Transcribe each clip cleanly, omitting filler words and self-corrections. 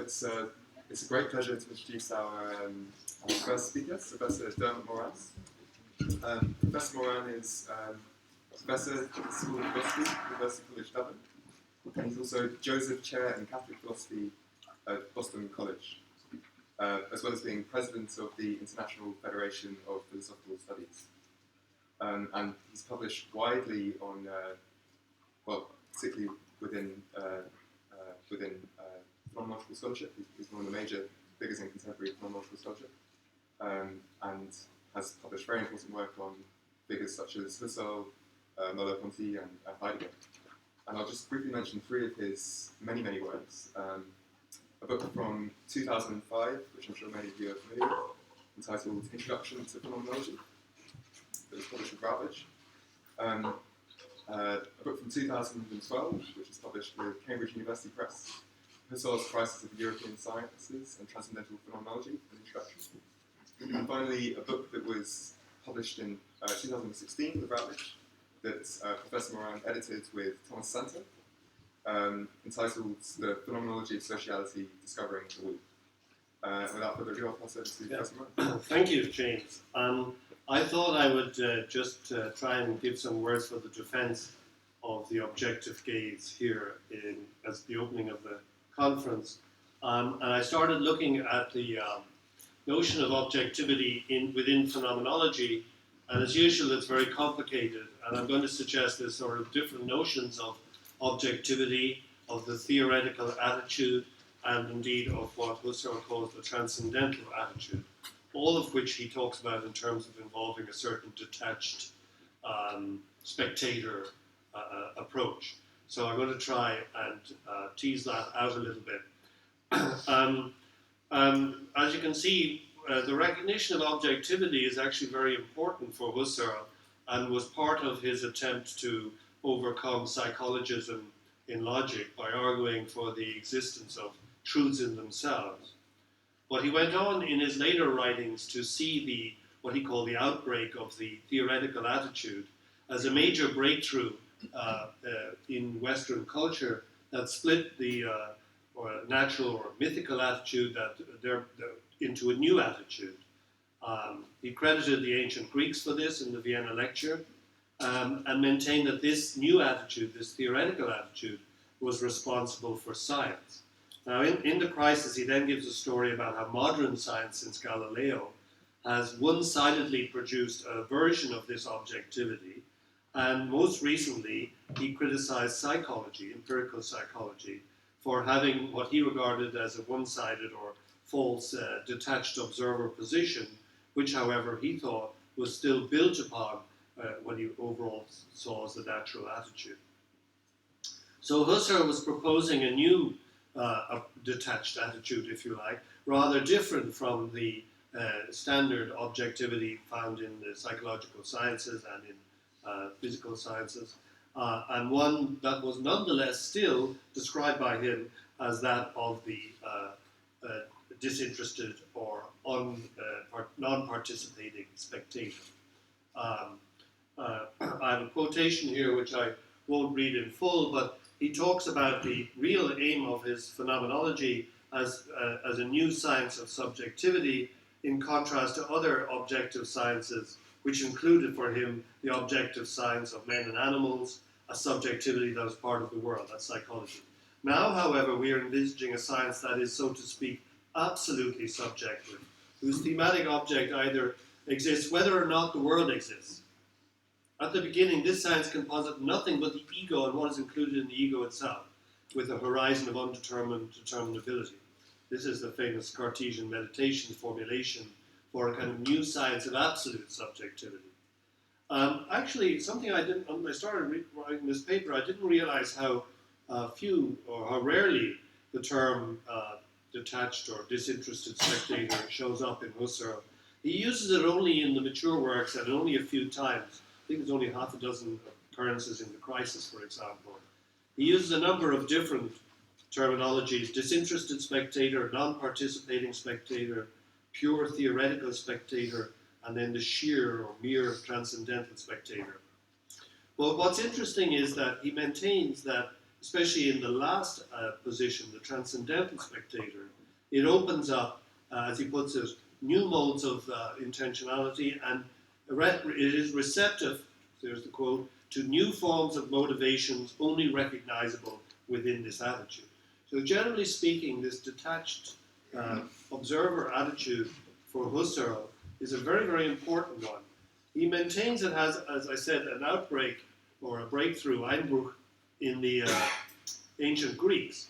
it's a great pleasure to introduce our first speaker, Professor Dermot Moran. Professor Moran is Professor at the School of Philosophy, University College Dublin, and he's also Joseph Chair in Catholic Philosophy at Boston College, as well as being President of the International Federation of Philosophical Studies. And he's published widely on, particularly within phenomenological scholarship. He's one of the major figures in contemporary phenomenological scholarship, and has published very important work on figures such as Husserl, Merleau-Ponty, and Heidegger. And I'll just briefly mention three of his many, many works. A book from 2005, which I'm sure many of you are familiar with, entitled Introduction to Phenomenology, that was published with Routledge. A book from 2012, which was published with Cambridge University Press, Husserl's Crisis of the European Sciences and Transcendental Phenomenology, an introduction. And finally, a book that was published in 2016 with Routledge, that Professor Moran edited with Thomas Santer, entitled The Phenomenology of Sociality, Discovering the We. Without further ado, I'll pass over to Professor Moran. Thank you, James. I thought I would just try and give some words for the defense of the objective gaze here as the opening of the conference. And I started looking at the notion of objectivity within phenomenology, and as usual it's very complicated, and I'm going to suggest there's sort of different notions of objectivity, of the theoretical attitude, and indeed of what Husserl calls the transcendental attitude, all of which he talks about in terms of involving a certain detached spectator approach. So I'm going to try and tease that out a little bit. As you can see, the recognition of objectivity is actually very important for Husserl and was part of his attempt to overcome psychologism in logic by arguing for the existence of truths in themselves. But he went on in his later writings to see what he called the outbreak of the theoretical attitude as a major breakthrough in Western culture that split the natural or mythical attitude into a new attitude. He credited the ancient Greeks for this in the Vienna lecture, and maintained that this new attitude, this theoretical attitude, was responsible for science. Now, in the Crisis, he then gives a story about how modern science, since Galileo, has one-sidedly produced a version of this objectivity, and most recently, he criticized psychology, empirical psychology, for having what he regarded as a one-sided or false detached observer position, which, however, he thought was still built upon what he overall saw as the natural attitude. So Husserl was proposing a new a detached attitude, if you like, rather different from the standard objectivity found in the psychological sciences and in physical sciences, and one that was nonetheless still described by him as that of the disinterested or non-participating spectator. I have a quotation here which I won't read in full, but he talks about the real aim of his phenomenology as a new science of subjectivity in contrast to other objective sciences, which included for him the objective science of men and animals, a subjectivity that was part of the world, that's psychology. Now, however, we are envisaging a science that is, so to speak, absolutely subjective, whose thematic object either exists whether or not the world exists. At the beginning, this science can posit nothing but the ego and what is included in the ego itself, with a horizon of undetermined determinability. This is the famous Cartesian meditation formulation for a kind of new science of absolute subjectivity. Actually, something I didn't, when I started writing this paper, I didn't realize how few or how rarely the term detached or disinterested spectator shows up in Husserl. He uses it only in the mature works and only a few times. I think there's only half a dozen occurrences in the Crisis, for example. He uses a number of different terminologies: disinterested spectator, non-participating spectator, pure theoretical spectator, and then the sheer or mere transcendental spectator. Well, what's interesting is that he maintains that, especially in the last position, the transcendental spectator, It opens up, as he puts it, new modes of intentionality, and it is receptive, there's the quote, to new forms of motivations only recognizable within this attitude. So generally speaking, this detached observer attitude for Husserl is a very, very important one. He maintains it has, as I said, an outbreak or a breakthrough, Einbruch, in the ancient Greeks.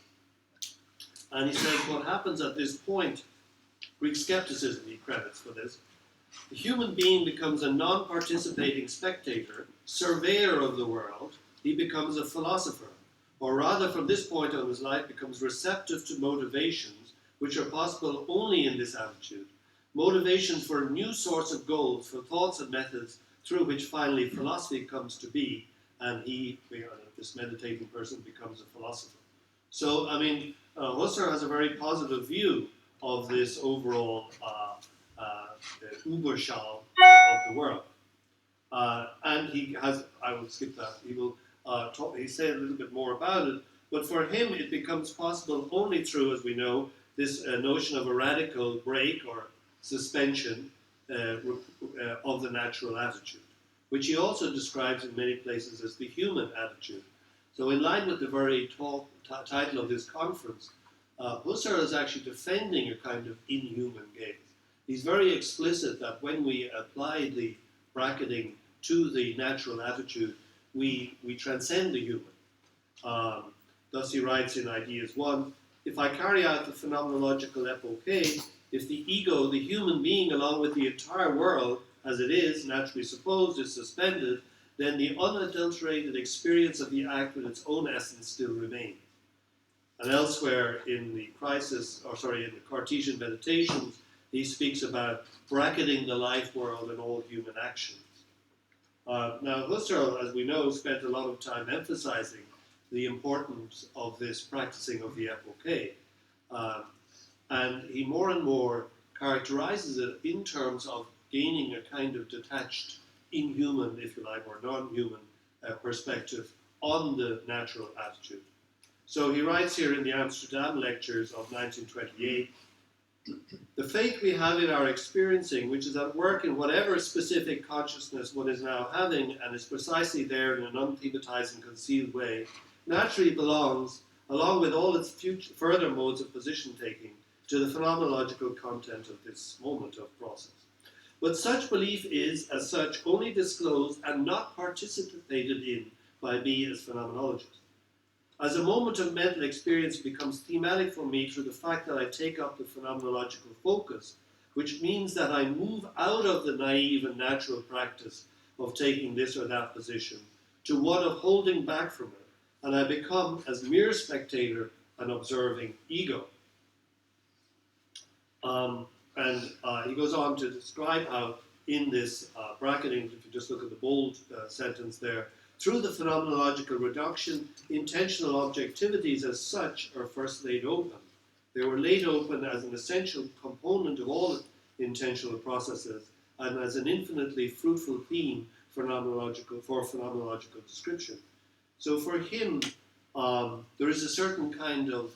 And he says what happens at this point, Greek skepticism he credits for this, the human being becomes a non-participating spectator, surveyor of the world, he becomes a philosopher, or rather from this point on his life becomes receptive to motivations which are possible only in this attitude, motivations for new sorts of goals, for thoughts and methods through which finally philosophy comes to be, and he, this meditating person, becomes a philosopher. So, I mean, Husserl has a very positive view of this overall Überschau of the world. And he has, I will skip that, he will he say a little bit more about it, but for him it becomes possible only through, as we know, this notion of a radical break or suspension of the natural attitude, which he also describes in many places as the human attitude. So in line with the very title of this conference, Husserl is actually defending a kind of inhuman gaze. He's very explicit that when we apply the bracketing to the natural attitude, we transcend the human. Thus he writes in Ideas 1, if I carry out the phenomenological epoche, if the ego, the human being, along with the entire world, as it is, naturally supposed, is suspended, then the unadulterated experience of the act with its own essence still remains. And elsewhere in the in the Cartesian Meditations, he speaks about bracketing the life world and all human actions. Now, Husserl, as we know, spent a lot of time emphasizing the importance of this practicing of the epoche. And he more and more characterizes it in terms of gaining a kind of detached, inhuman, if you like, or non-human perspective on the natural attitude. So he writes here in the Amsterdam lectures of 1928, the faith we have in our experiencing, which is at work in whatever specific consciousness one is now having and is precisely there in an unthematized and concealed way, naturally belongs, along with all its further modes of position taking, to the phenomenological content of this moment of process. But such belief is, as such, only disclosed and not participated in by me as phenomenologist. As a moment of mental experience becomes thematic for me through the fact that I take up the phenomenological focus, which means that I move out of the naive and natural practice of taking this or that position to one of holding back from it, and I become, as mere spectator, an observing ego. He goes on to describe how in this bracketing, if you just look at the bold sentence there, through the phenomenological reduction, intentional objectivities as such are first laid open. They were laid open as an essential component of all intentional processes and as an infinitely fruitful theme for phenomenological description. So for him, there is a certain kind of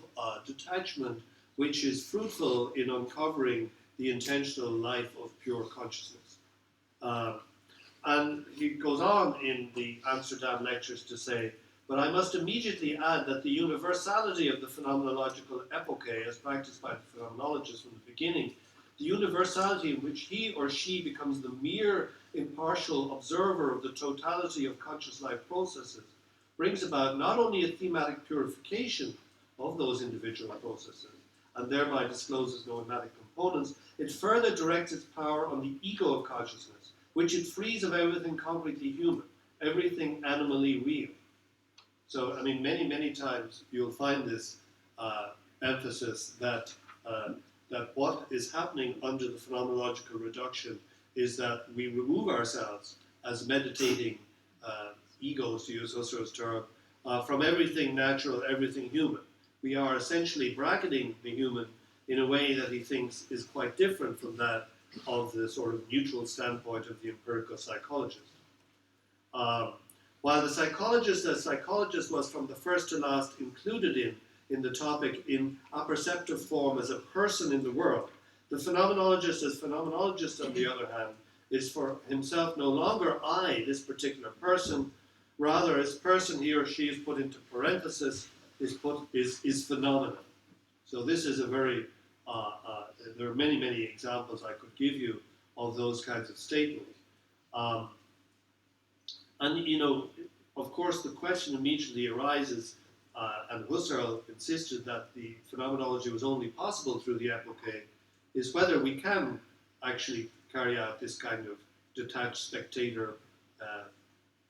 detachment which is fruitful in uncovering the intentional life of pure consciousness. And he goes on in the Amsterdam lectures to say, but I must immediately add that the universality of the phenomenological epoche, as practiced by the phenomenologist from the beginning, the universality in which he or she becomes the mere impartial observer of the totality of conscious life processes, brings about not only a thematic purification of those individual processes, and thereby discloses noematic components, it further directs its power on the ego of consciousness, which it frees of everything concretely human, everything animally real. So, I mean, many, many times you'll find this emphasis that what is happening under the phenomenological reduction is that we remove ourselves as meditating egos, to use Husserl's term, from everything natural, everything human. We are essentially bracketing the human in a way that he thinks is quite different from that of the sort of neutral standpoint of the empirical psychologist. While the psychologist as psychologist was from the first to last included in in the topic in apperceptive form as a person in the world. The phenomenologist, as phenomenologist, on the other hand, is for himself no longer I, this particular person, rather as person he or she is put into parenthesis, is phenomena. So this is a very, there are many, many examples I could give you of those kinds of statements. And, you know, of course, the question immediately arises, and Husserl insisted that the phenomenology was only possible through the epoche, is whether we can actually carry out this kind of detached spectator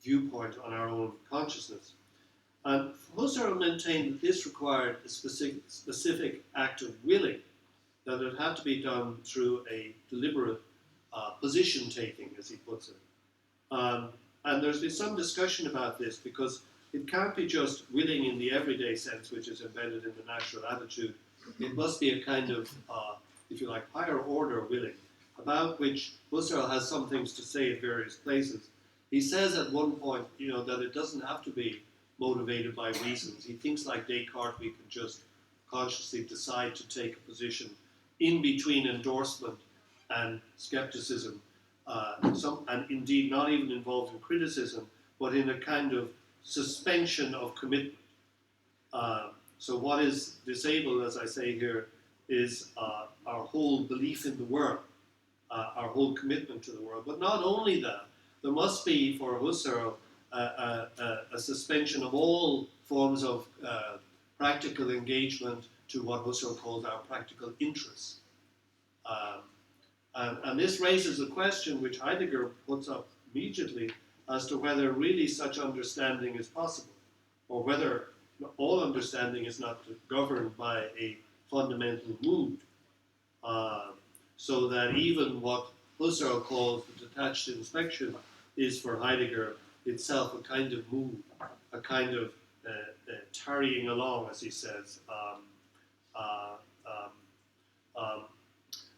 viewpoint on our own consciousness. And Husserl maintained that this required a specific act of willing, that it had to be done through a deliberate position taking, as he puts it. And there's been some discussion about this because it can't be just willing in the everyday sense, which is embedded in the natural attitude. It must be a kind of, if you like, higher order willing, about which Husserl has some things to say at various places. He says at one point, you know, that it doesn't have to be motivated by reasons. He thinks like Descartes, we can just consciously decide to take a position in between endorsement and skepticism, and indeed not even involved in criticism, but in a kind of suspension of commitment. So what is disabled, as I say here, is our whole belief in the world, our whole commitment to the world. But not only that, there must be, for Husserl, a suspension of all forms of practical engagement to what Husserl calls our practical interests. And this raises a question which Heidegger puts up immediately as to whether really such understanding is possible, or whether all understanding is not governed by a fundamental mood, so that even what Husserl calls the detached inspection is for Heidegger itself a kind of mood, a kind of tarrying along, as he says.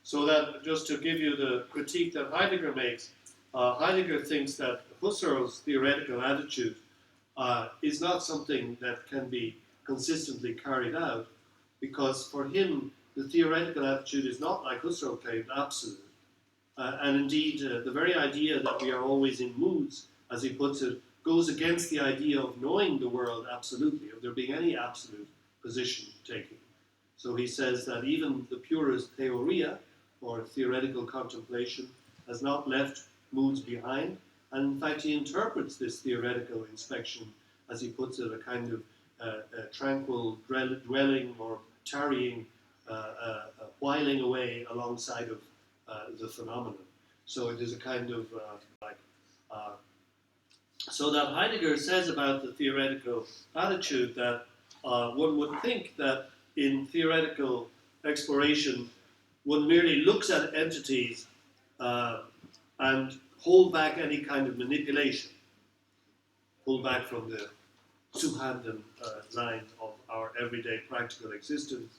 So that, just to give you the critique that Heidegger makes, Heidegger thinks that Husserl's theoretical attitude is not something that can be consistently carried out, because for him, the theoretical attitude is not, like Husserl claimed, absolute. And indeed, the very idea that we are always in moods, as he puts it, goes against the idea of knowing the world absolutely, of there being any absolute position taking. So he says that even the purest theoria, or theoretical contemplation, has not left moods behind, and in fact he interprets this theoretical inspection, as he puts it, a kind of tranquil dwelling or tarrying, whiling away alongside of the phenomenon. So it is a kind of so that Heidegger says about the theoretical attitude that one would think that in theoretical exploration one merely looks at entities and hold back any kind of manipulation, pull back from the Zuhanden lines of our everyday practical existence.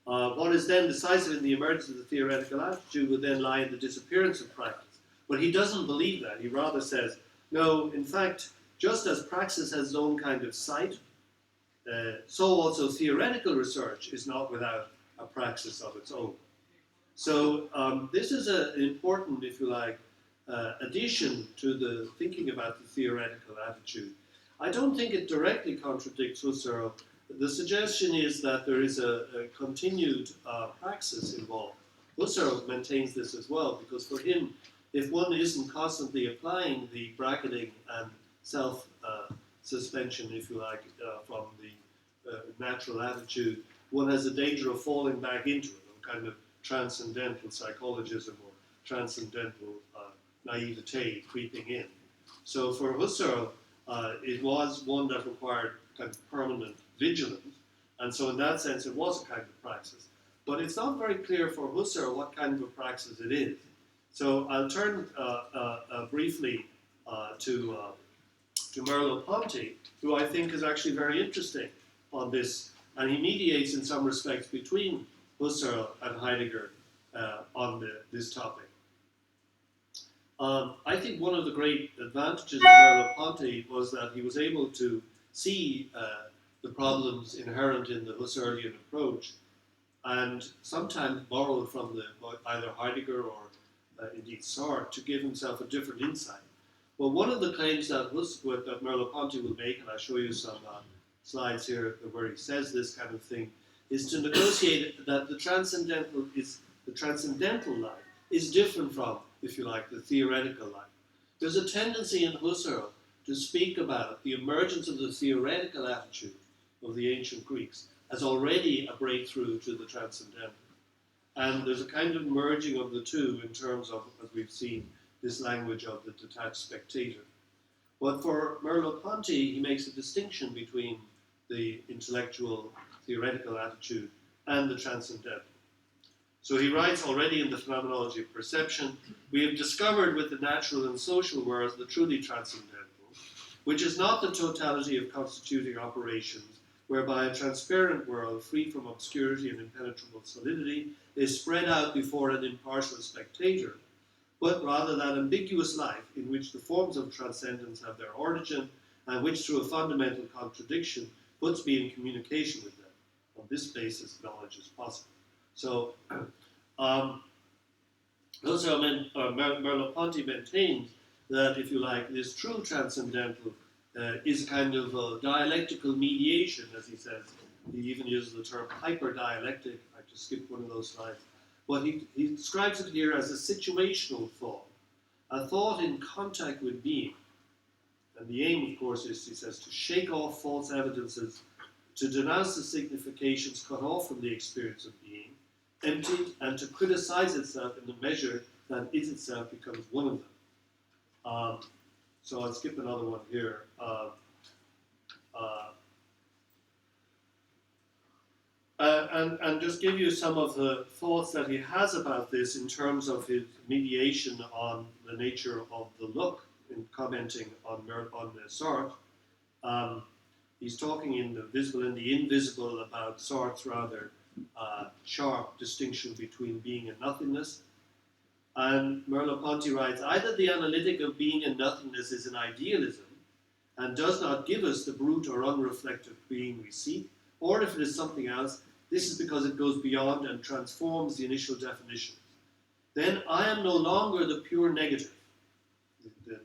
What is then decisive in the emergence of the theoretical attitude would then lie in the disappearance of practice. But he doesn't believe that. He rather says, no, in fact, just as praxis has its own kind of sight, so also theoretical research is not without a praxis of its own. So this is an important, if you like, addition to the thinking about the theoretical attitude. I don't think it directly contradicts Husserl. The suggestion is that there is a continued praxis involved. Husserl maintains this as well, because for him, if one isn't constantly applying the bracketing and self-suspension, if you like, from the natural attitude, one has a danger of falling back into it, a kind of transcendental psychologism or transcendental naivete creeping in. So for Husserl, it was one that required kind of permanent vigilance, and so in that sense it was a kind of praxis. But it's not very clear for Husserl what kind of a praxis it is. So I'll turn briefly to Merleau-Ponty, who I think is actually very interesting on this, and he mediates in some respects between Husserl and Heidegger on this topic. I think one of the great advantages of Merleau-Ponty was that he was able to see the problems inherent in the Husserlian approach, and sometimes borrowed from either Heidegger or indeed Sartre to give himself a different insight. Well, one of the claims that Merleau-Ponty will make, and I'll show you some slides here where he says this kind of thing, is to negotiate that the transcendental life is different from, if you like, the theoretical life. There's a tendency in Husserl to speak about the emergence of the theoretical attitude of the ancient Greeks as already a breakthrough to the transcendental. And there's a kind of merging of the two in terms of, as we've seen, this language of the detached spectator. But for Merleau-Ponty, he makes a distinction between the intellectual, theoretical attitude and the transcendental. So he writes already in the Phenomenology of Perception, we have discovered with the natural and social worlds the truly transcendental, which is not the totality of constituting operations, whereby a transparent world, free from obscurity and impenetrable solidity, is spread out before an impartial spectator, but rather that ambiguous life in which the forms of transcendence have their origin, and which through a fundamental contradiction puts me in communication with them. On this basis, knowledge is possible. So, Merleau-Ponty maintains that, if you like, this true transcendental is a kind of a dialectical mediation, as he says. He even uses the term hyper-dialectic. I just skipped one of those slides. But he describes it here as a situational thought, a thought in contact with being. And the aim, of course, is, he says, to shake off false evidences, to denounce the significations cut off from the experience of being, emptied, and to criticize itself in the measure that it itself becomes one of them. So I'll skip another one here. And just give you some of the thoughts that he has about this in terms of his mediation on the nature of the look, in commenting on Sartre. He's talking in the visible and the invisible about Sartre's rather sharp distinction between being and nothingness. And Merleau-Ponty writes, either the analytic of being and nothingness is an idealism and does not give us the brute or unreflective being we seek, or if it is something else, this is because it goes beyond and transforms the initial definitions. Then I am no longer the pure negative, the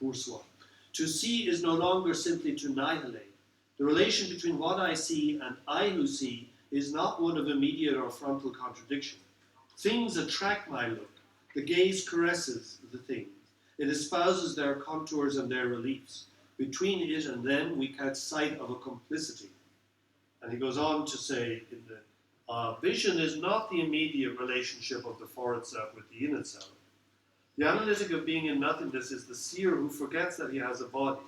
bourgeois. To see is no longer simply to annihilate. The relation between what I see and I who see is not one of immediate or frontal contradiction. Things attract my look. The gaze caresses the things. It espouses their contours and their reliefs. Between it and them, we catch sight of a complicity. And he goes on to say, in the vision is not the immediate relationship of the for itself with the in itself. The analytic of being in nothingness is the seer who forgets that he has a body,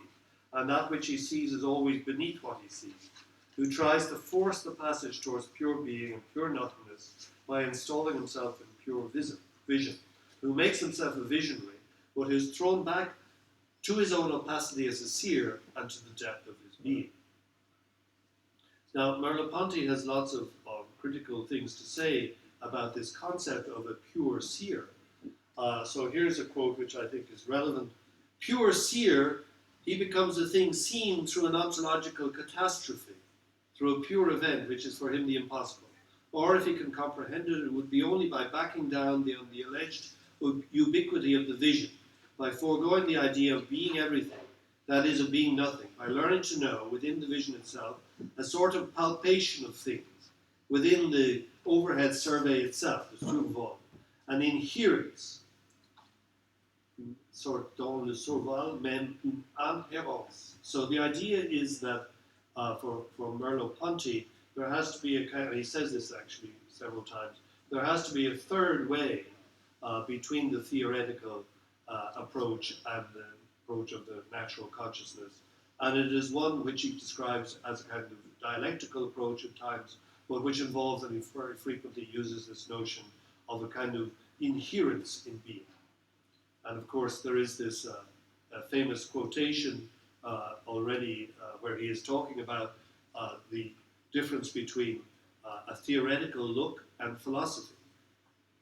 and that which he sees is always beneath what he sees, who tries to force the passage towards pure being and pure nothingness by installing himself in pure vision, who makes himself a visionary, but who is thrown back to his own opacity as a seer and to the depth of his being. Now, Merleau-Ponty has lots of critical things to say about this concept of a pure seer. So here's a quote which I think is relevant. Pure seer, he becomes a thing seen through an ontological catastrophe, through a pure event, which is for him the impossible. Or if he can comprehend it, it would be only by backing down the alleged ubiquity of the vision, by foregoing the idea of being everything, that is, of being nothing, by learning to know, within the vision itself, a sort of palpation of things, within the overhead survey itself, the survol, an inherence, sort dans le survol, même une inhérence. So the idea is that for Merleau-Ponty, there has to be a kind of, he says this actually several times, there has to be a third way between the theoretical approach and the approach of the natural consciousness. And it is one which he describes as a kind of dialectical approach at times, but which involves, and he very frequently uses this notion of a kind of inherence in being. And of course, there is this famous quotation already where he is talking about the difference between a theoretical look and philosophy.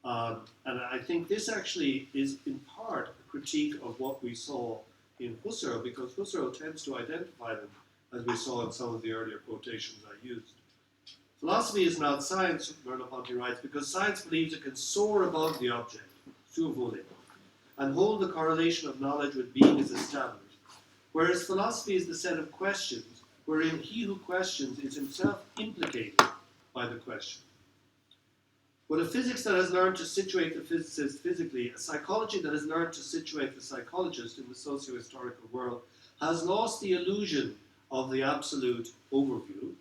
And I think this actually is in part a critique of what we saw in Husserl, because Husserl tends to identify them as we saw in some of the earlier quotations I used. Philosophy is not science, Merleau-Ponty writes, because science believes it can soar above the object, survoler, and hold the correlation of knowledge with being as established, whereas philosophy is the set of questions wherein he who questions is himself implicated by the question. But a physics that has learned to situate the physicist physically, a psychology that has learned to situate the psychologist in the socio-historical world, has lost the illusion of the absolute overview.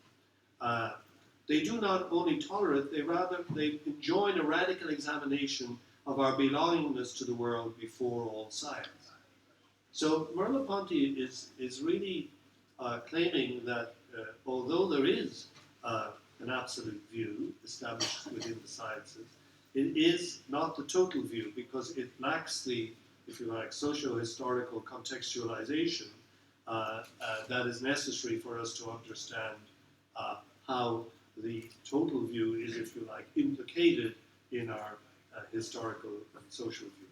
They do not only tolerate, they enjoin a radical examination of our belongingness to the world before all science. So Merleau-Ponty is really claiming that although there is an absolute view established within the sciences, it is not the total view because it lacks the, if you like, socio-historical contextualization that is necessary for us to understand how the total view is, if you like, implicated in our historical and social view.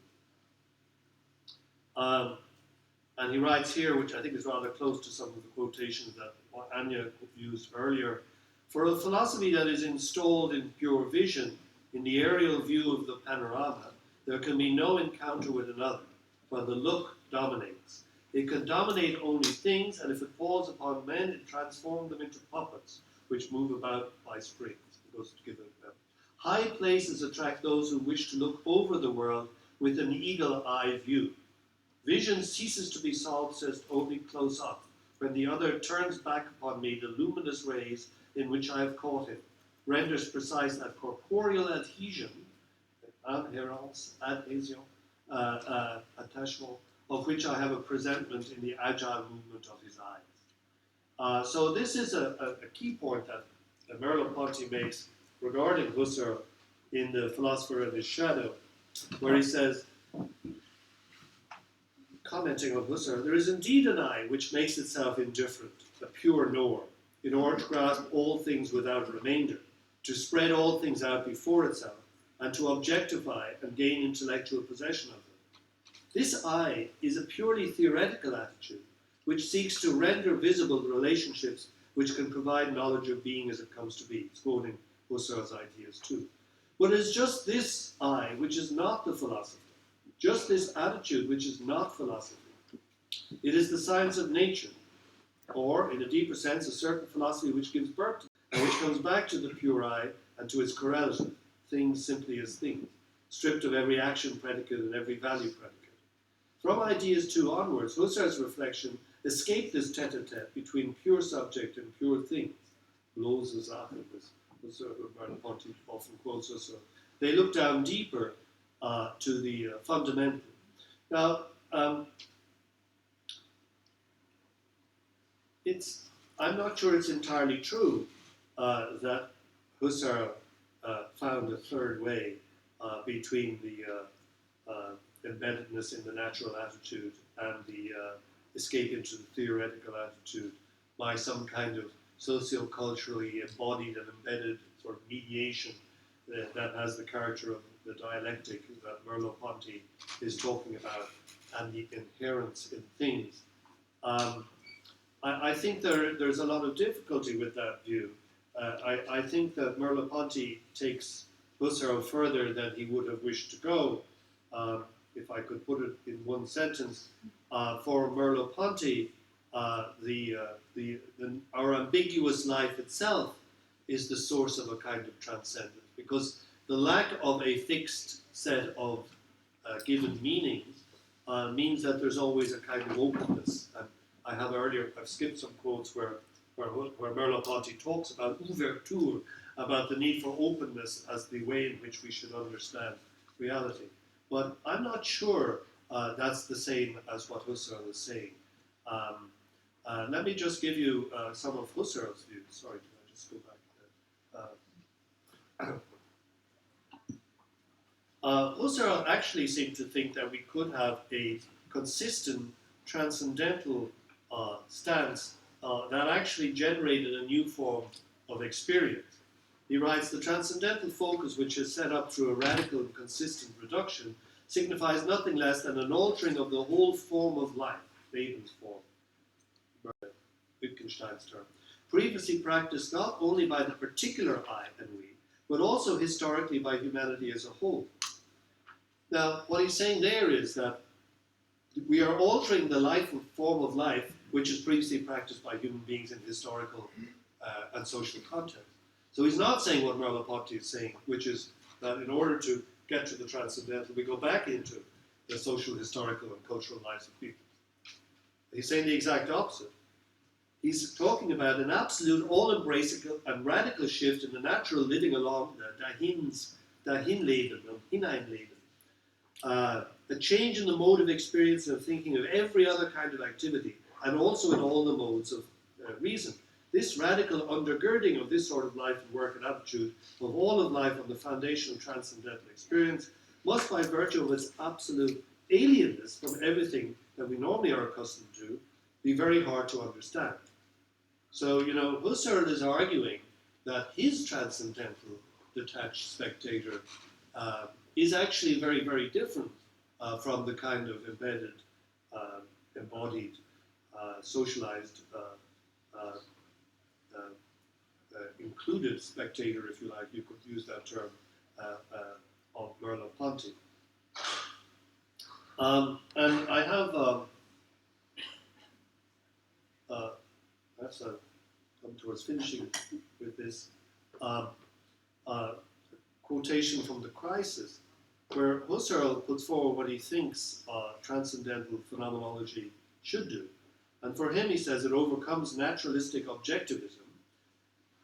And he writes here, which I think is rather close to some of the quotations that Anya used earlier, for a philosophy that is installed in pure vision, in the aerial view of the panorama, there can be no encounter with another, for the look dominates. It can dominate only things, and if it falls upon men, it transforms them into puppets, which move about by springs. It goes to give an example. High places attract those who wish to look over the world with an eagle-eye view. Vision ceases to be solved, says only close up, when the other turns back upon me the luminous rays in which I have caught him, renders precise that corporeal adhesion, attachment, of which I have a presentment in the agile movement of his eyes. So this is a key point that Merleau-Ponty makes regarding Husserl in The Philosopher and His Shadow, where he says, commenting on Husserl, there is indeed an I which makes itself indifferent, a pure knower, in order to grasp all things without remainder, to spread all things out before itself, and to objectify and gain intellectual possession of them. This I is a purely theoretical attitude, which seeks to render visible the relationships which can provide knowledge of being as it comes to be. It's quoting Husserl's ideas too. But it's just this I which is not the philosopher, just this attitude which is not philosophy. It is the science of nature, or, in a deeper sense, a certain philosophy which gives birth to, and which comes back to the pure I and to its correlative, things simply as things, stripped of every action predicate and every value predicate. From ideas 2 onwards, Husserl's reflection escaped this tete-a-tete between pure subject and pure things. Bloße Sache, as Merleau-Ponty often quotes Husserl. They look down deeper to the fundamental. Now, I'm not sure it's entirely true that Husserl found a third way between the embeddedness in the natural attitude and the escape into the theoretical attitude by some kind of socio-culturally embodied and embedded sort of mediation that has the character of the dialectic that Merleau-Ponty is talking about and the inherence in things. I think there's a lot of difficulty with that view. I think that Merleau-Ponty takes Husserl further than he would have wished to go. If I could put it in one sentence, for Merleau-Ponty, our ambiguous life itself is the source of a kind of transcendence, because the lack of a fixed set of given meanings means that there's always a kind of openness. And I've skipped some quotes where Merleau-Ponty talks about ouverture, about the need for openness as the way in which we should understand reality. But I'm not sure that's the same as what Husserl is saying. Let me just give you some of Husserl's views. Sorry, can I just go back? Husserl actually seemed to think that we could have a consistent transcendental stance that actually generated a new form of experience. He writes, the transcendental focus which is set up through a radical and consistent reduction signifies nothing less than an altering of the whole form of life, Weben's form. Wittgenstein's term, previously practiced not only by the particular I and we, but also historically by humanity as a whole. Now, what he's saying there is that we are altering the form of life which is previously practiced by human beings in historical and social context. So he's not saying what Merleau-Ponty is saying, which is that in order to get to the transcendental, we go back into the social, historical, and cultural lives of people. He's saying the exact opposite. He's talking about an absolute, all-embracing and radical shift in the natural living along the Hinleben, a change in the mode of experience and thinking of every other kind of activity, and also in all the modes of reason. This radical undergirding of this sort of life and work and attitude of all of life on the foundation of transcendental experience must, by virtue of its absolute alienness from everything that we normally are accustomed to, be very hard to understand. So, Husserl is arguing that his transcendental detached spectator is actually very, very different from the kind of embedded, embodied, socialized, included spectator, if you like, you could use that term, of Merleau-Ponty. And I have, perhaps I'll come towards finishing with this quotation from The Crisis, where Husserl puts forward what he thinks transcendental phenomenology should do. And for him, he says, it overcomes naturalistic objectivism.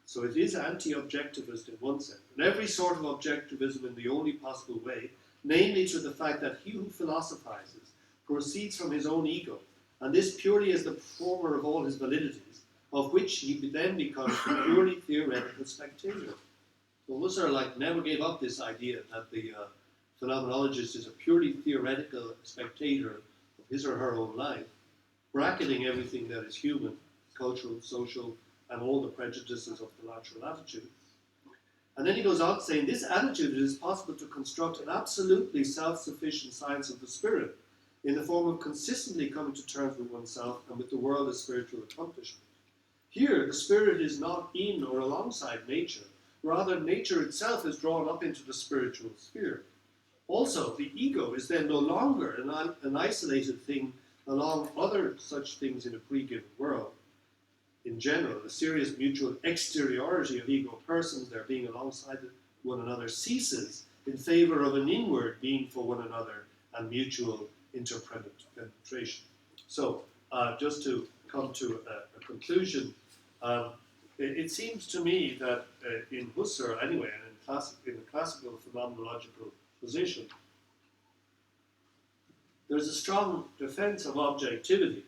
So it is anti-objectivist in one sense, and every sort of objectivism in the only possible way, namely to the fact that he who philosophizes proceeds from his own ego, and this purely as the performer of all his validities, of which he then becomes the purely theoretical spectator. So Husserl never gave up this idea that the phenomenologist is a purely theoretical spectator of his or her own life, bracketing everything that is human, cultural, social, and all the prejudices of the natural attitude. And then he goes on saying, this attitude, it is possible to construct an absolutely self-sufficient science of the spirit in the form of consistently coming to terms with oneself and with the world as spiritual accomplishment. Here, the spirit is not in or alongside nature, rather nature itself is drawn up into the spiritual sphere. Also, the ego is then no longer an isolated thing along other such things in a pre-given world. In general, the serious mutual exteriority of ego persons, their being alongside one another, ceases in favor of an inward being for one another and mutual interpenetration. So, just to come to a conclusion, it seems to me that in Husserl, anyway, and in the classical phenomenological position, there's a strong defense of objectivity.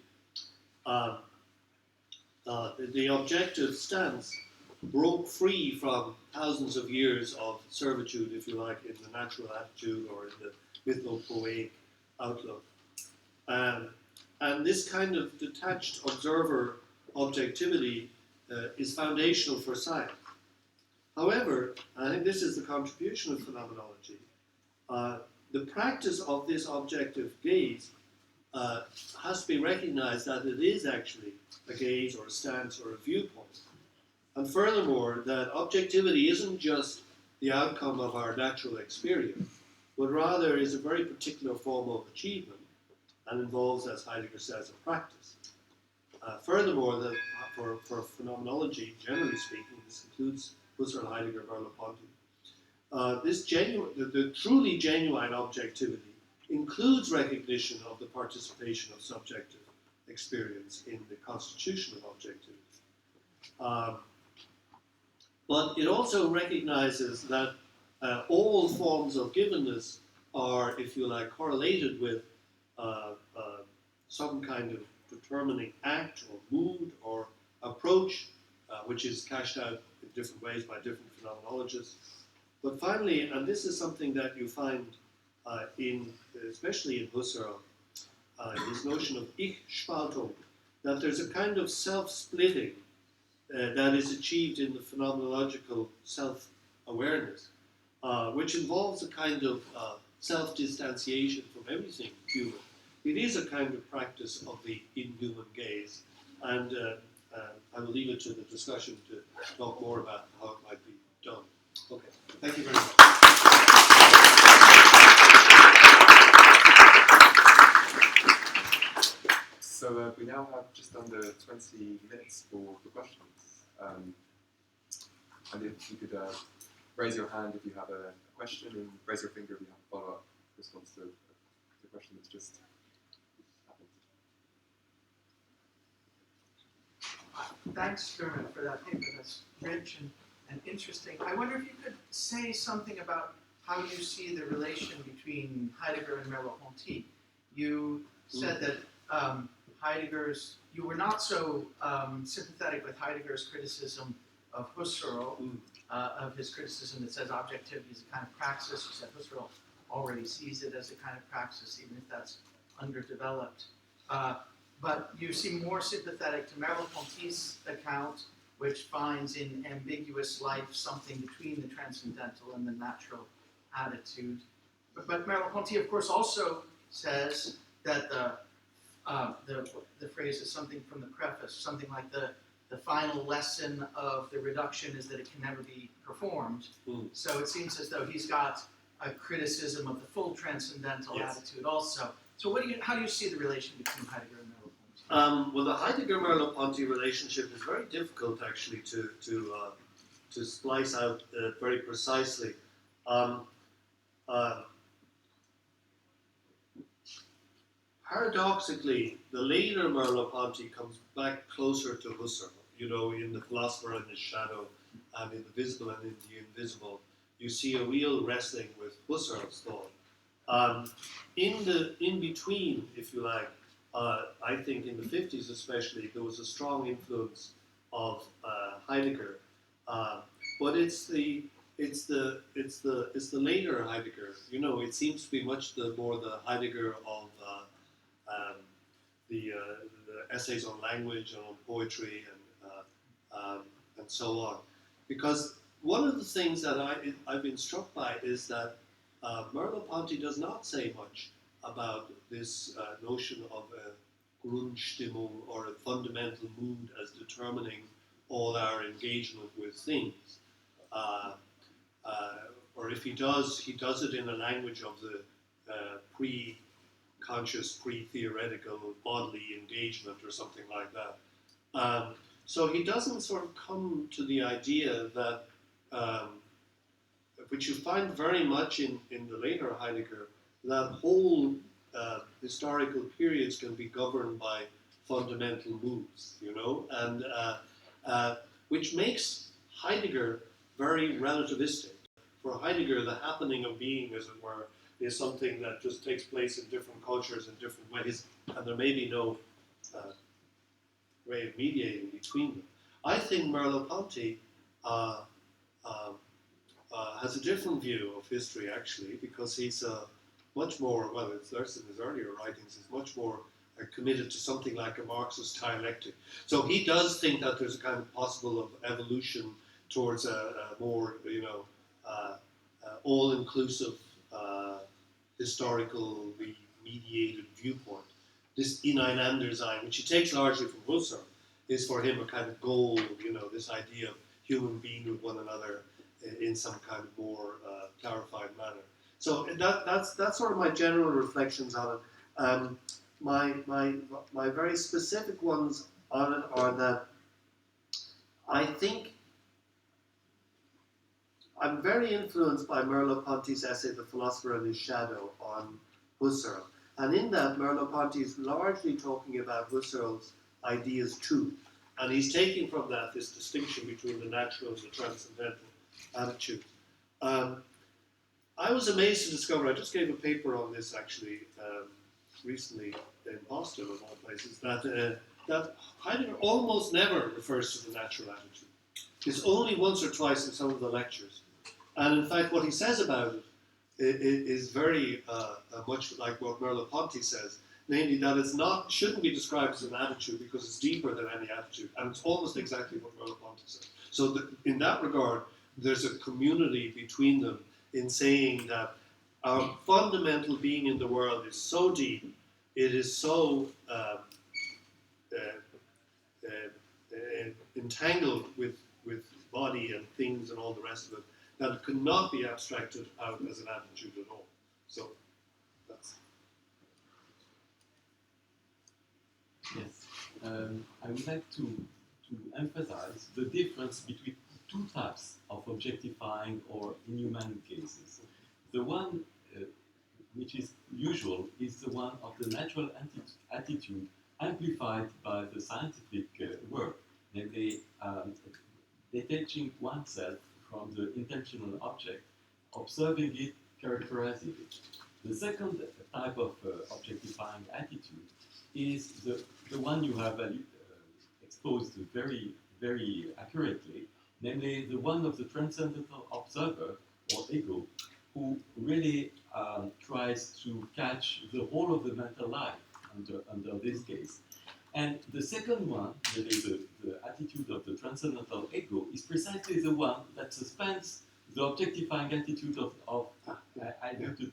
The objective stance broke free from thousands of years of servitude, if you like, in the natural attitude or in the mythopoeic outlook. And this kind of detached observer objectivity is foundational for science. However, I think this is the contribution of phenomenology, the practice of this objective gaze has to be recognized that it is actually a gaze or a stance or a viewpoint. And furthermore, that objectivity isn't just the outcome of our natural experience, but rather is a very particular form of achievement and involves, as Heidegger says, a practice. Furthermore, that for phenomenology, generally speaking, this includes Husserl, Heidegger, Merleau-Ponty, the truly genuine objectivity includes recognition of the participation of subjective experience in the constitution of objectivity. But it also recognizes that all forms of givenness are, if you like, correlated with some kind of determining act or mood or approach, which is cashed out in different ways by different phenomenologists. But finally, and this is something that you find especially in Husserl, this notion of Ich-Spaltung, that there's a kind of self-splitting that is achieved in the phenomenological self-awareness, which involves a kind of self-distanciation from everything human. It is a kind of practice of the inhuman gaze, and I will leave it to the discussion to talk more about how it might be done. Okay, thank you very much. So we now have just under 20 minutes for questions. And if you could raise your hand if you have a question, and raise your finger if you have a follow-up response to the question that's just happened. Thanks, Dermot, for that paper. That's rich and interesting. I wonder if you could say something about how you see the relation between Heidegger and Merleau-Ponty. You said that you were not so sympathetic with Heidegger's criticism of Husserl, of his criticism that says objectivity is a kind of praxis. You said Husserl already sees it as a kind of praxis, even if that's underdeveloped. But you seem more sympathetic to Merleau-Ponty's account, which finds in ambiguous life something between the transcendental and the natural attitude. But Merleau-Ponty, of course, also says that the phrase is something from the preface, something like the final lesson of the reduction is that it can never be performed. So it seems as though he's got a criticism of the full transcendental attitude also. So how do you see the relation between Heidegger and Merleau-Ponty? Well, the Heidegger-Merleau-Ponty relationship is very difficult, actually, to splice out very precisely. Paradoxically, the later Merleau-Ponty comes back closer to Husserl. In The Philosopher and His Shadow, and in The Visible and in the Invisible, you see a real wrestling with Husserl's thought. In between, if you like, I think in the 50s especially, there was a strong influence of Heidegger, but it's the later Heidegger. It seems to be much more the Heidegger of the essays on language and on poetry and so on. Because one of the things that I've been struck by is that Merleau-Ponty does not say much about this notion of a Grundstimmung, or a fundamental mood, as determining all our engagement with things. Or if he does it in a language of the pre-conscious, pre-theoretical bodily engagement or something like that. So he doesn't sort of come to the idea that, which you find very much in the later Heidegger, that whole historical periods can be governed by fundamental moods, and which makes Heidegger very relativistic. For Heidegger, the happening of being, as it were, is something that just takes place in different cultures in different ways, and there may be no way of mediating between them. I think Merleau-Ponty has a different view of history, actually, because he's much more, well, it's less in his earlier writings, he's much more committed to something like a Marxist dialectic. So he does think that there's a kind of possible of evolution towards a more, all-inclusive, historical, mediated viewpoint. This Ineinandersein, which he takes largely from Husserl, is for him a kind of goal, this idea of human being with one another in some kind of more clarified manner. So that's sort of my general reflections on it. My very specific ones on it are that I think I'm very influenced by Merleau-Ponty's essay, The Philosopher and His Shadow, on Husserl. And in that, Merleau-Ponty is largely talking about Husserl's ideas too. And he's taking from that this distinction between the natural and the transcendental attitude. I was amazed to discover, I just gave a paper on this actually recently in Boston, of all places, that Heidegger almost never refers to the natural attitude. It's only once or twice in some of the lectures. And in fact, what he says about it is very much like what Merleau-Ponty says, namely that it shouldn't be described as an attitude because it's deeper than any attitude, and it's almost exactly what Merleau-Ponty says. So in that regard, there's a community between them in saying that our fundamental being in the world is so deep, it is so entangled with body and things and all the rest of it, that it could not be abstracted out as an attitude at all. So that's. Yes, I would like to emphasize the difference between two types of objectifying or inhuman cases. The one which is usual is the one of the natural attitude amplified by the scientific work, namely detaching oneself from the intentional object, observing it, characterizing it. The second type of objectifying attitude is the one you have exposed very, very accurately, namely the one of the transcendental observer or ego, who really tries to catch the whole of the mental life under this case. And the second one, the attitude of the transcendental ego, is precisely the one that suspends the objectifying attitude of I alluded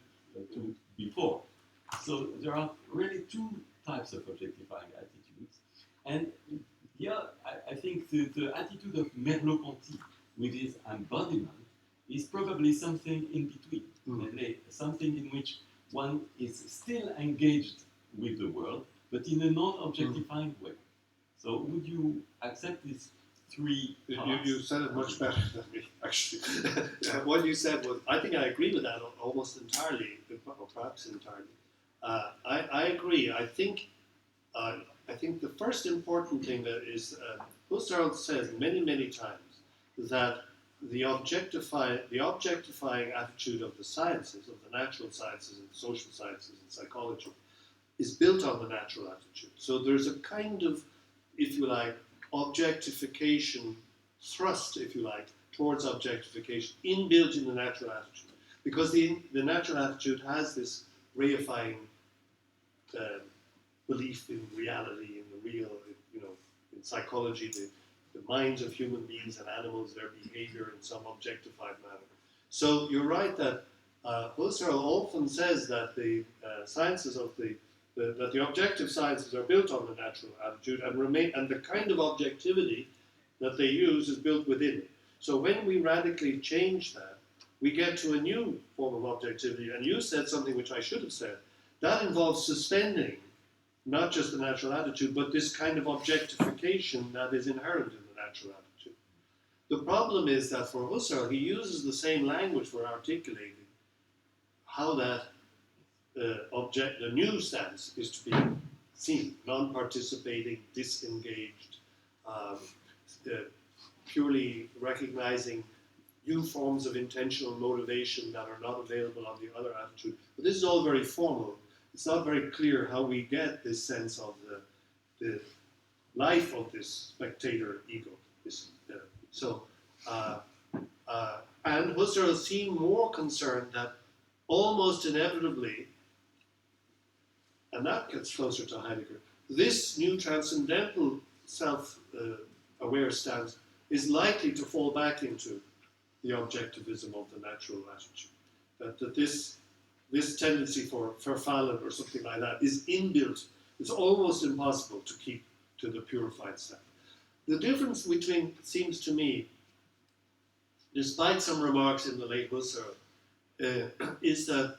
to before. So there are really two types of objectifying attitudes. And here, I think the attitude of Merleau-Ponty with his embodiment is probably something in between, namely something in which one is still engaged with the world, but in a non-objectifying way. So would you accept these three parts? You said it much better than me, actually. What you said was, I think I agree with that almost entirely, or perhaps entirely. I agree. I think the first important thing that is, Husserl says many, many times that the objectifying attitude of the sciences, of the natural sciences and social sciences and psychology, is built on the natural attitude. So there's a kind of, if you like, objectification thrust, if you like, towards objectification inbuilt in the natural attitude. Because the natural attitude has this reifying belief in reality, in the real, in psychology, the minds of human beings and animals, their behavior in some objectified manner. So you're right that Husserl often says that the sciences of that the objective sciences are built on the natural attitude and the kind of objectivity that they use is built within it. So when we radically change that, we get to a new form of objectivity. And you said something which I should have said. That involves suspending not just the natural attitude, but this kind of objectification that is inherent in the natural attitude. The problem is that for Husserl, he uses the same language for articulating how that the new stance is to be seen, non-participating, disengaged, purely recognizing new forms of intentional motivation that are not available on the other attitude. But this is all very formal. It's not very clear how we get this sense of the life of this spectator ego. And Husserl seemed more concerned that almost inevitably, and that gets closer to Heidegger, this new transcendental self-aware stance is likely to fall back into the objectivism of the natural attitude. That this tendency for verfallen or something like that is inbuilt. It's almost impossible to keep to the purified self. The difference between, seems to me, despite some remarks in the late Husserl, is that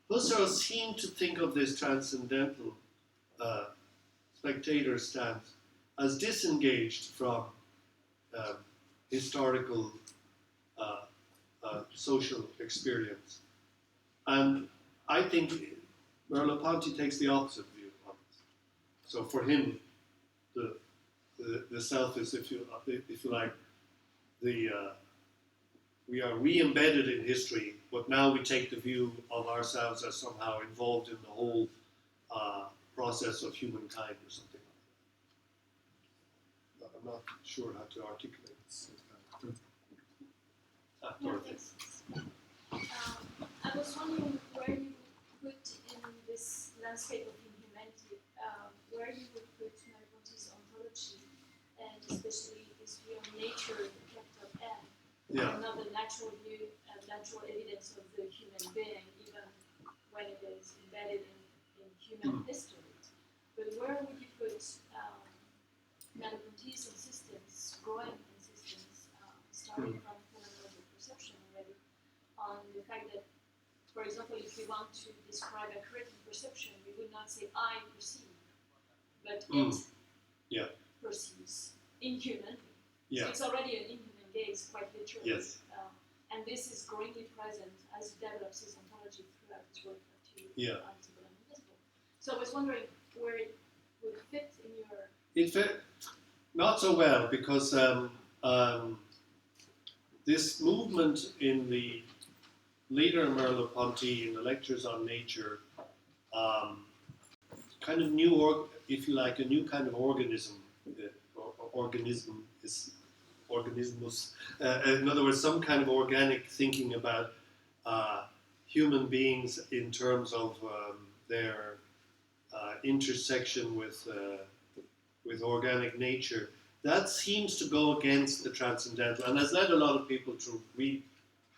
Husserl seemed to think of this transcendental spectator stance as disengaged from historical social experience. And I think Merleau-Ponty takes the opposite view of this. So for him, the self is, if you like, we are re-embedded in history, but now we take the view of ourselves as somehow involved in the whole process of humankind or something like that. I'm not sure how to articulate this. I was wondering where you would put in this landscape of inhumanity, where you would put Merleau-Ponty's ontology, and especially his view on nature, the capital N, Yeah. and not the natural view and natural evidence of the human being, even when it is embedded in human history. But where would you put Merleau-Ponty's insistence, growing insistence, starting from phenomenology perception already, on the fact that, for example, if we want to describe accurately perception, we would not say I perceive, but it perceives inhumanly. So it's already an inhuman gaze, quite literally. Yes. And this is growingly present as he develops his ontology throughout his work up to Invisible and Invisible. So I was wondering where it would fit in your... It fit not so well, because this movement in the later Merleau-Ponty, in the lectures on nature, kind of new, if you like, a new kind of organism. Organismus. In other words, some kind of organic thinking about human beings in terms of their intersection with organic nature. That seems to go against the transcendental, and has led a lot of people to read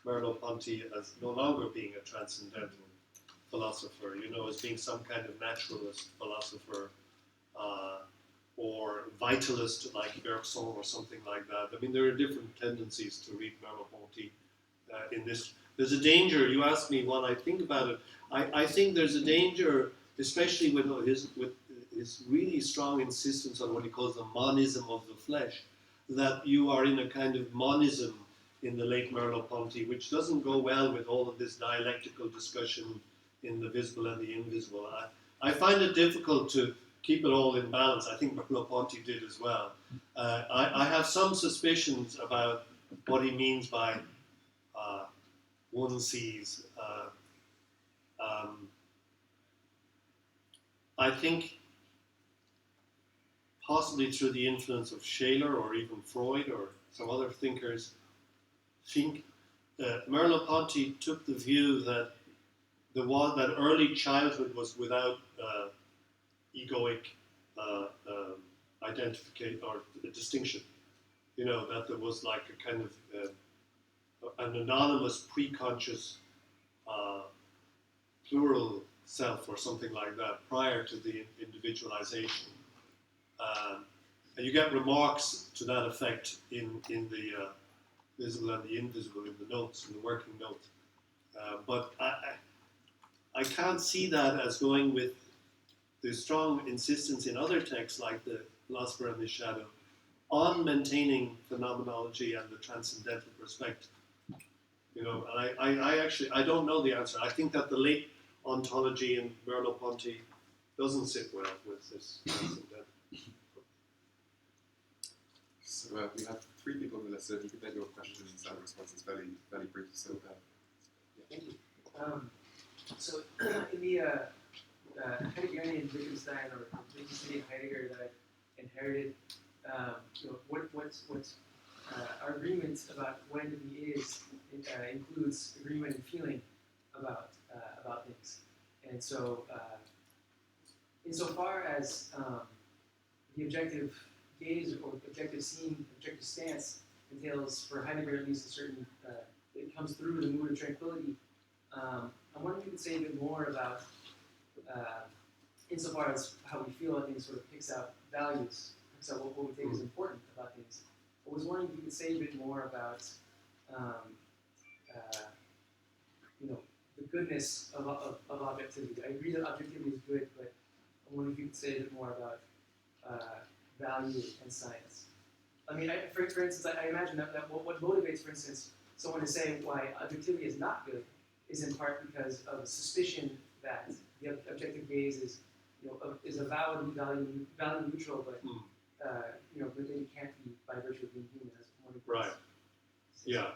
Merleau-Ponty as no longer being a transcendental philosopher, as being some kind of naturalist philosopher, or vitalist like Bergson or something like that. I mean, there are different tendencies to read Merleau-Ponty in this. There's a danger. You asked me what I think about it. I think there's a danger, especially with his really strong insistence on what he calls the monism of the flesh, that you are in a kind of monism in the late Merleau-Ponty, which doesn't go well with all of this dialectical discussion in the visible and the invisible. I find it difficult to keep it all in balance. I think Merleau-Ponty did as well. I have some suspicions about what he means by one sees. I think possibly through the influence of Scheler or even Freud or some other thinkers, think Merleau-Ponty took the view that that early childhood was without egoic identification or distinction. That there was like a kind of an anonymous, pre-conscious, plural self or something like that prior to the individualization. And you get remarks to that effect in the visible and the invisible in the notes, in the working notes. But I can't see that as going with the strong insistence in other texts like The Philosopher and the Shadow on maintaining phenomenology and the transcendental perspective. And I don't know the answer. I think that the late ontology in Merleau-Ponty doesn't sit well with this transcendental. So we have 3 people on the list, so if you could make your questions and responses fairly brief. So, Thank you. So in the Heideggerian Wittgenstein or Wittgensteinian Heidegger that I inherited, what's our agreement about when he is includes agreement and feeling about things, and so insofar as the objective gaze or objective seeing, objective stance entails for Heidegger at least a certain it comes through the mood of tranquility. I wonder if you could say a bit more about, insofar as how we feel about things sort of picks out values, picks out what we think is important about things. I was wondering if you could say a bit more about, the goodness of objectivity. I agree that objectivity is good, but I wonder if you could say a bit more about value and science. I mean, for instance, I imagine that what motivates, for instance, someone to say why objectivity is not good is in part because of suspicion that the objective gaze is a value neutral, but but maybe can't be by virtue of being human. As one of Right. Yeah.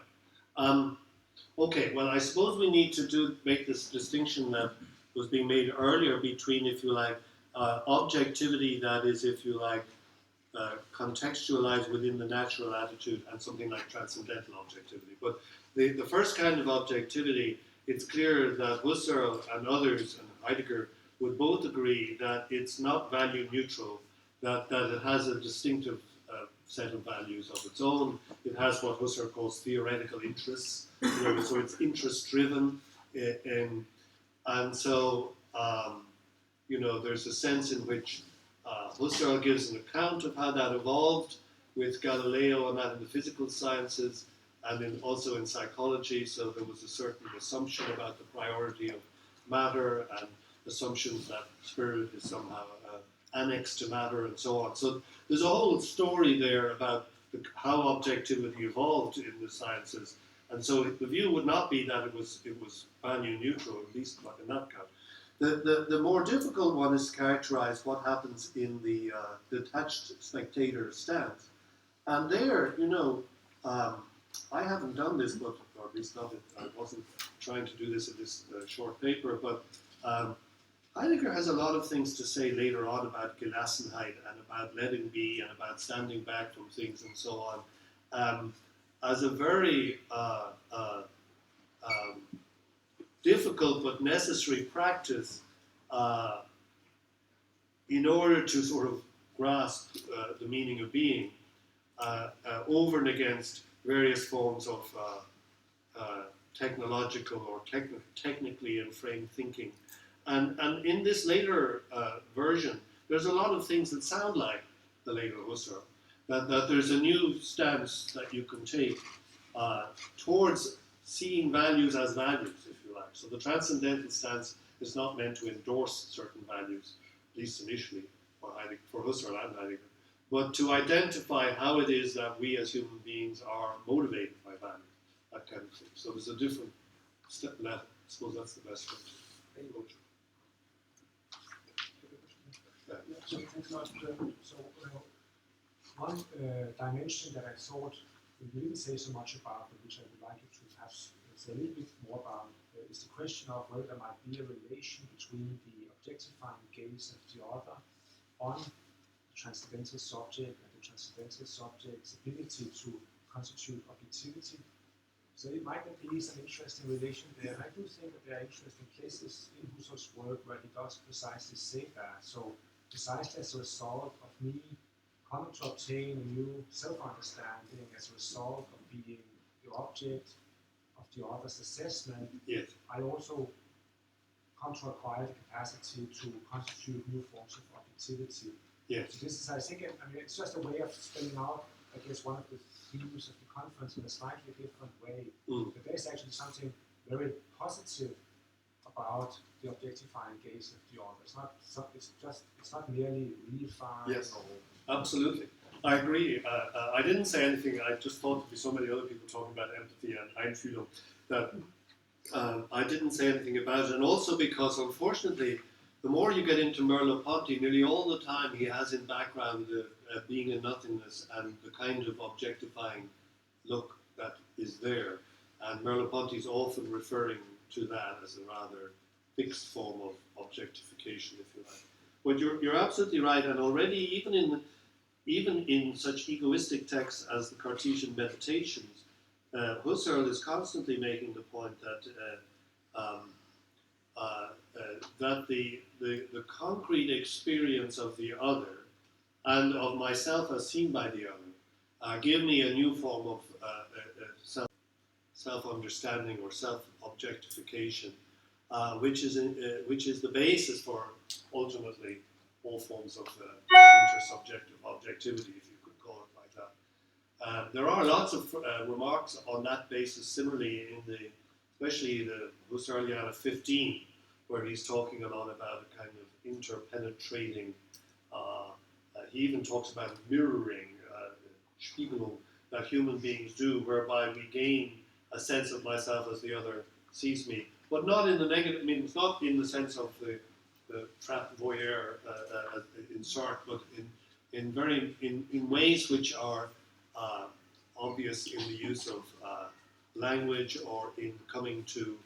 Okay. Well, I suppose we need to make this distinction that was being made earlier between, if you like, objectivity that is, if you like, contextualized within the natural attitude, and something like transcendental objectivity. But the first kind of objectivity, it's clear that Husserl and others, and Heidegger, would both agree that it's not value neutral, that it has a distinctive set of values of its own. It has what Husserl calls theoretical interests, so it's interest-driven, and so there's a sense in which Husserl gives an account of how that evolved with Galileo and that in the physical sciences and also in psychology. So there was a certain assumption about the priority of matter and assumptions that spirit is somehow annexed to matter and so on. So there's a whole story there about how objectivity evolved in the sciences. And so the view would not be that it was value neutral, at least not in that count. The more difficult one is to characterize what happens in the detached spectator stance. And there, I haven't done this, but or at least not. I wasn't trying to do this in this short paper, but Heidegger has a lot of things to say later on about Gelassenheit and about letting be and about standing back from things and so on, as a very difficult but necessary practice in order to sort of grasp the meaning of being over and against various forms of technological or technically framed thinking. And in this later version, there's a lot of things that sound like the later Husserl. That there's a new stance that you can take towards seeing values as values, if you like. So the transcendental stance is not meant to endorse certain values, at least initially, for Husserl and Heidegger, but to identify how it is that we as human beings are motivated by values, that kind of thing. So there's a different step left. I suppose that's the best way to approach it. So thanks a lot. One dimension that I thought you didn't say so much about, but which I would like you to perhaps say a little bit more about, is the question of whether there might be a relation between the objectifying gaze of the author on the transcendental subject and the transcendental subject's ability to constitute objectivity. So it might be some interesting relation there. And I do think that there are interesting cases in Husserl's work where he does precisely say that. So precisely as a result of me coming to obtain a new self-understanding, as a result of being the object of the author's assessment, yes, I also come to acquire the capacity to constitute new forms of objectivity. yes. So this is, I think, it's just a way of spelling out, I guess, one of the themes of the conference in a slightly different way. But there's actually something very positive about the objectifying gaze of the author. It's not merely reifying. Yes, absolutely. I agree. I didn't say anything. I just thought there'd be so many other people talking about empathy and Einfühlung that I didn't say anything about it. And also because, unfortunately, the more you get into Merleau-Ponty, nearly all the time he has in background being and nothingness and the kind of objectifying look that is there. And Merleau-Ponty is often referring to that as a rather fixed form of objectification, if you like. But you're absolutely right, and already even in such egoistic texts as the Cartesian Meditations, Husserl is constantly making the point that that the concrete experience of the other and of myself as seen by the other give me a new form of self-understanding or self-objectification, which is the basis for ultimately all forms of intersubjective objectivity, if you could call it like that. There are lots of remarks on that basis, similarly especially the Husserliana 15, where he's talking a lot about a kind of interpenetrating. He even talks about mirroring, Spiegelung, that human beings do, whereby we gain a sense of myself as the other sees me, but not in the negative. I mean, it's not in the sense of the trapped voyeur in Sartre, but in ways which are obvious in the use of language or in coming to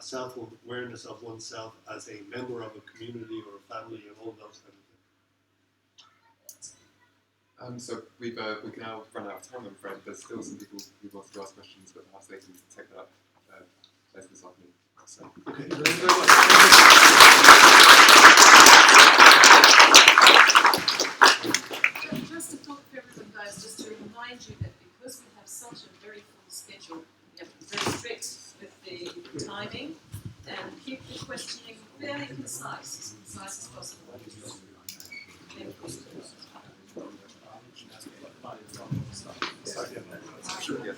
self-awareness of oneself as a member of a community or a family and all those kind of things. So we can now run out of time, I'm afraid. There's still some people who want to ask questions, but perhaps they can take that up later this afternoon. So. Okay, thank you very much. Just to talk to everyone, guys, just to remind you that because we have such a very full schedule, we have to be very strict with the timing and keep the questioning fairly concise as possible. Thank you. Yes.